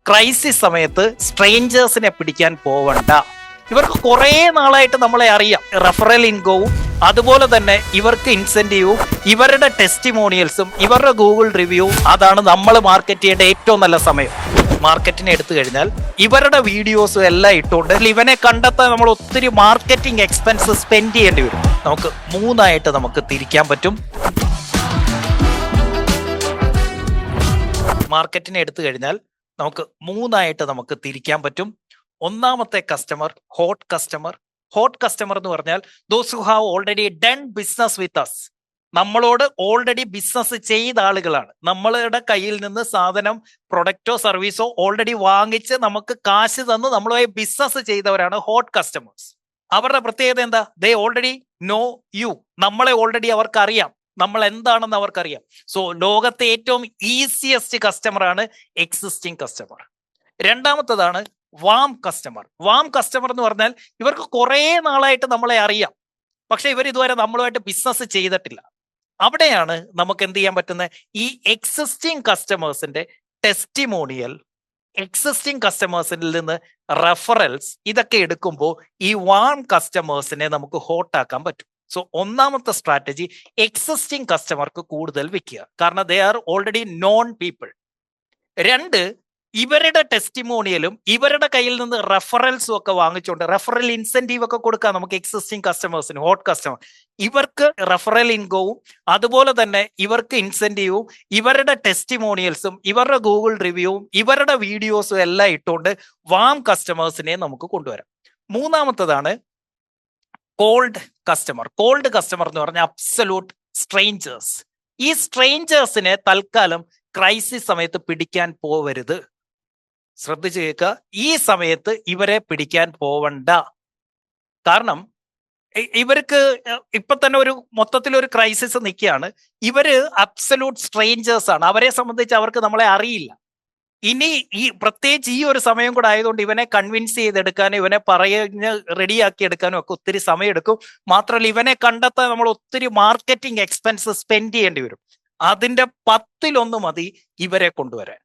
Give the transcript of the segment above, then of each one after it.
Crisis സമയത്ത് സ്ട്രേഞ്ചേഴ്സിനെ പിടിക്കാൻ പോവണ്ട. ഇവർക്ക് കുറേ നാളായിട്ട് നമ്മളെ അറിയാം. റെഫറൽ ഇൻകവും അതുപോലെ തന്നെ ഇവർക്ക് ഇൻസെന്റീവും ഇവരുടെ ടെസ്റ്റിമോണിയൽസും ഇവരുടെ ഗൂഗിൾ റിവ്യൂവും അതാണ് നമ്മൾ മാർക്കറ്റ് ചെയ്യേണ്ട ഏറ്റവും നല്ല സമയം. മാർക്കറ്റിനെ എടുത്തു കഴിഞ്ഞാൽ ഇവരുടെ വീഡിയോസും എല്ലാം ഇട്ടുകൊണ്ട് ഇവനെ കണ്ടെത്താൻ നമ്മൾ ഒത്തിരി മാർക്കറ്റിംഗ് എക്സ്പെൻസ് സ്പെൻഡ് ചെയ്യേണ്ടി വരും. നമുക്ക് മൂന്നായിട്ട് നമുക്ക് തിരിക്കാൻ പറ്റും. മാർക്കറ്റിനെ എടുത്തു കഴിഞ്ഞാൽ നമുക്ക് മൂന്നായിട്ട് നമുക്ക് തിരിക്കാൻ പറ്റും. ഒന്നാമത്തെ customer hot customer. Hot customer എന്ന് പറഞ്ഞാൽ those who have already done business with us. നമ്മളോട് ഓൾറെഡി ബിസിനസ് ചെയ്ത ആളുകളാണ്. നമ്മളുടെ കയ്യിൽ നിന്ന് സാധനം പ്രൊഡക്റ്റോ സർവീസോ ഓൾറെഡി വാങ്ങിച്ച് നമുക്ക് കാശ് തന്ന് നമ്മളുമായി ബിസിനസ് ചെയ്തവരാണ് ഹോട്ട് കസ്റ്റമേഴ്സ്. അവരുടെ പ്രത്യേകത എന്താ? They already know you. നമ്മളെ ഓൾറെഡി അവർക്ക് അറിയാം, നമ്മൾ എന്താണെന്ന് അവർക്കറിയാം. സോ ലോകത്തെ ഏറ്റവും ഈസിയസ്റ്റ് കസ്റ്റമർ ആണ് എക്സിസ്റ്റിംഗ് കസ്റ്റമർ. രണ്ടാമത്തതാണ് വാം കസ്റ്റമർ. വാം കസ്റ്റമർ എന്ന് പറഞ്ഞാൽ ഇവർക്ക് കുറേ നാളായിട്ട് നമ്മളെ അറിയാം, പക്ഷെ ഇവർ ഇതുവരെ നമ്മളുമായിട്ട് ബിസിനസ് ചെയ്തിട്ടില്ല. അവിടെയാണ് നമുക്ക് എന്ത് ചെയ്യാൻ പറ്റുന്നത്? ഈ എക്സിസ്റ്റിംഗ് കസ്റ്റമേഴ്സിന്റെ ടെസ്റ്റിമോണിയൽ, എക്സിസ്റ്റിംഗ് കസ്റ്റമേഴ്സിൽ നിന്ന് റെഫറൽസ്, ഇതൊക്കെ എടുക്കുമ്പോൾ ഈ വാം കസ്റ്റമേഴ്സിനെ നമുക്ക് ഹോട്ടാക്കാൻ പറ്റും. സോ ഒന്നാമത്തെ സ്ട്രാറ്റജി എക്സിസ്റ്റിംഗ് കസ്റ്റമർക്ക് കൂടുതൽ വിൽക്കുക, കാരണം they are already non people. രണ്ട്, ഇവരുടെ ടെസ്റ്റിമോണിയലും ഇവരുടെ കയ്യിൽ നിന്ന് റെഫറൽസും ഒക്കെ വാങ്ങിച്ചുകൊണ്ട് റെഫറൽ ഇൻസെന്റീവ് ഒക്കെ കൊടുക്കാം നമുക്ക് എക്സിസ്റ്റിംഗ് കസ്റ്റമേഴ്സിന്. ഹോട്ട് കസ്റ്റമർ ഇവർക്ക് റെഫറൽ ഇൻകവും അതുപോലെ തന്നെ ഇവർക്ക് ഇൻസെന്റീവും ഇവരുടെ ടെസ്റ്റിമോണിയൽസും ഇവരുടെ ഗൂഗിൾ റിവ്യൂവും ഇവരുടെ വീഡിയോസും എല്ലാം ഇട്ടുകൊണ്ട് വാം കസ്റ്റമേഴ്സിനെ നമുക്ക് കൊണ്ടുവരാം. മൂന്നാമത്തതാണ് കോൾഡ് കസ്റ്റമർ. കോൾഡ് കസ്റ്റമർ എന്ന് പറഞ്ഞാൽ അബ്സല്യൂട്ട് സ്ട്രേഞ്ചേഴ്സ്. ഈ സ്ട്രേഞ്ചേഴ്സിനെ തൽക്കാലം ക്രൈസിസ് സമയത്ത് പിടിക്കാൻ പോവരുത്. ശ്രദ്ധിച്ചു കേൾക്കുക, ഈ സമയത്ത് ഇവരെ പിടിക്കാൻ പോവണ്ട. കാരണം ഇവർക്ക് ഇപ്പൊ തന്നെ ഒരു മൊത്തത്തിൽ ഒരു ക്രൈസിസ് നിൽക്കുകയാണ്. ഇവര് അബ്സല്യൂട്ട് സ്ട്രേഞ്ചേഴ്സ് ആണ്. അവരെ സംബന്ധിച്ച് അവർക്ക് നമ്മളെ അറിയില്ല. ഇനി ഈ പ്രത്യേകിച്ച് ഈ ഒരു സമയം കൂടെ ആയതുകൊണ്ട് ഇവനെ കൺവിൻസ് ചെയ്തെടുക്കാനും ഇവനെ പറഞ്ഞ് റെഡിയാക്കി എടുക്കാനും ഒക്കെ ഒത്തിരി സമയം എടുക്കും. മാത്രമല്ല ഇവനെ കണ്ടെത്താൻ നമ്മൾ ഒത്തിരി മാർക്കറ്റിംഗ് എക്സ്പെൻസ് സ്പെൻഡ് ചെയ്യേണ്ടി വരും. അതിന്റെ 10-1 മതി ഇവരെ കൊണ്ടുവരാൻ.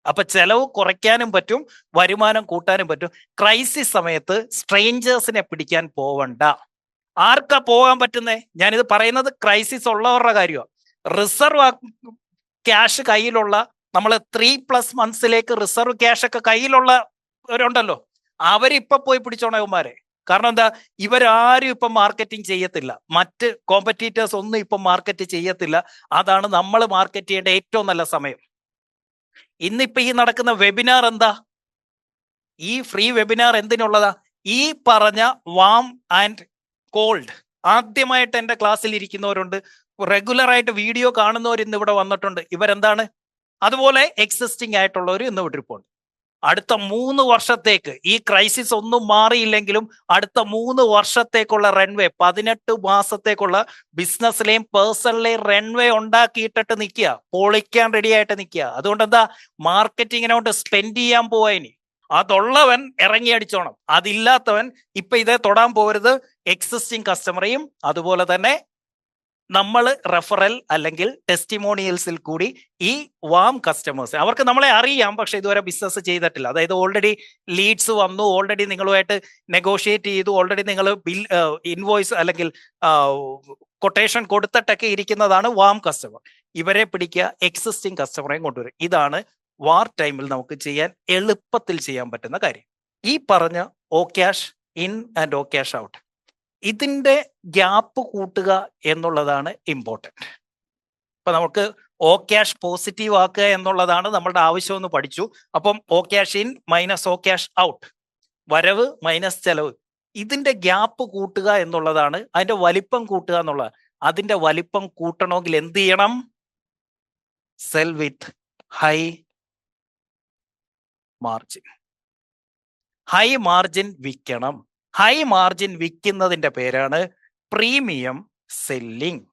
അപ്പൊ ചെലവ് കുറയ്ക്കാനും പറ്റും, വരുമാനം കൂട്ടാനും പറ്റും. ക്രൈസിസ് സമയത്ത് സ്ട്രേഞ്ചേഴ്സിനെ പിടിക്കാൻ പോവണ്ട. ആർക്കാ പോകാൻ പറ്റുന്നേ? ഞാനിത് പറയുന്നത് ക്രൈസിസ് ഉള്ളവരുടെ കാര്യമാണ്. റിസർവ് ക്യാഷ് കയ്യിലുള്ള, നമ്മൾ 3+ മന്ത്സിലേക്ക് റിസർവ് ക്യാഷ് ഒക്കെ കയ്യിലുള്ളവരുണ്ടല്ലോ, അവരിപ്പൊ പോയി പിടിച്ചോണവന്മാരെ. കാരണം എന്താ? ഇവരാരും ഇപ്പം മാർക്കറ്റിംഗ് ചെയ്യത്തില്ല, മറ്റ് കോമ്പറ്റീറ്റേഴ്സ് ഒന്നും ഇപ്പം മാർക്കറ്റ് ചെയ്യത്തില്ല. അതാണ് നമ്മൾ മാർക്കറ്റ് ചെയ്യേണ്ട ഏറ്റവും നല്ല സമയം. ഇന്നിപ്പോ ഈ നടക്കുന്ന വെബിനാർ എന്താ? ഈ ഫ്രീ വെബിനാർ എന്തിനുള്ളതാ? ഈ പറഞ്ഞ വാം ആൻഡ് കോൾഡ്. ആദ്യമായിട്ട് എൻ്റെ ക്ലാസ്സിൽ ഇരിക്കുന്നവരുണ്ട്, റെഗുലർ ആയിട്ട് വീഡിയോ കാണുന്നവർ ഇന്ന് ഇവിടെ വന്നിട്ടുണ്ട്. ഇവരെന്താണ്? അതുപോലെ എക്സിസ്റ്റിംഗ് ആയിട്ടുള്ളവർ ഇന്ന് വിട്ടിരിപ്പുണ്ട്. അടുത്ത 3 വർഷത്തേക്ക് ഈ ക്രൈസിസ് ഒന്നും മാറിയില്ലെങ്കിലും അടുത്ത 3 വർഷത്തേക്കുള്ള റൺവേ, 18 മാസത്തേക്കുള്ള ബിസിനസ്സിലെയും പേഴ്സണലെയും റൺവേ ഉണ്ടാക്കിയിട്ടിട്ട് നിൽക്കുക, പൊളിക്കാൻ റെഡി ആയിട്ട് നിൽക്കുക. അതുകൊണ്ട് എന്താ? മാർക്കറ്റിങ്ങിനോട്ട് സ്പെൻഡ് ചെയ്യാൻ പോവാ. ഇനി അതുള്ളവൻ ഇറങ്ങി അടിച്ചോണം, അതില്ലാത്തവൻ ഇപ്പൊ ഇതേ തൊടാൻ പോകരുത്. എക്സിസ്റ്റിംഗ് കസ്റ്റമറെയും അതുപോലെ തന്നെ നമ്മൾ റെഫറൽ അല്ലെങ്കിൽ ടെസ്റ്റിമോണിയൽസിൽ കൂടി ഈ വാം കസ്റ്റമേഴ്സ്, അവർക്ക് നമ്മളെ അറിയാം പക്ഷെ ഇതുവരെ ബിസിനസ് ചെയ്തിട്ടില്ല. അതായത് ഓൾറെഡി ലീഡ്സ് വന്നു, ഓൾറെഡി നിങ്ങളുമായിട്ട് നെഗോഷിയേറ്റ് ചെയ്തു, ഓൾറെഡി നിങ്ങൾ ബിൽ ഇൻവോയ്സ് അല്ലെങ്കിൽ കൊട്ടേഷൻ കൊടുത്തിട്ടൊക്കെ ഇരിക്കുന്നതാണ് വാം കസ്റ്റമർ. ഇവരെ പിടിക്കുക, എക്സിസ്റ്റിംഗ് കസ്റ്റമറെയും കൊണ്ടുവരും. ഇതാണ് വാർ ടൈമിൽ നമുക്ക് ചെയ്യാൻ എളുപ്പത്തിൽ ചെയ്യാൻ പറ്റുന്ന കാര്യം. ഈ പറഞ്ഞ O cash in and O cash out, ഇതിന്റെ ഗ്യാപ്പ് കൂട്ടുക എന്നുള്ളതാണ് ഇമ്പോർട്ടൻറ്റ്. ഇപ്പൊ നമുക്ക് ഓ ക്യാഷ് പോസിറ്റീവ് ആക്കുക എന്നുള്ളതാണ് നമ്മളുടെ ആവശ്യം എന്ന് പഠിച്ചു. അപ്പം O cash in minus O cash out, വരവ് മൈനസ് ചെലവ്. ഇതിന്റെ ഗ്യാപ്പ് കൂട്ടുക എന്നുള്ളതാണ്, അതിന്റെ വലിപ്പം കൂട്ടുക എന്നുള്ളത്. അതിന്റെ വലിപ്പം കൂട്ടണമെങ്കിൽ എന്ത് ചെയ്യണം? Sell with high margin. High margin വിൽക്കണം. ഹൈ മാർജിൻ വിൽക്കുന്നതിന്റെ പേരാണ് പ്രീമിയം സെല്ലിംഗ്.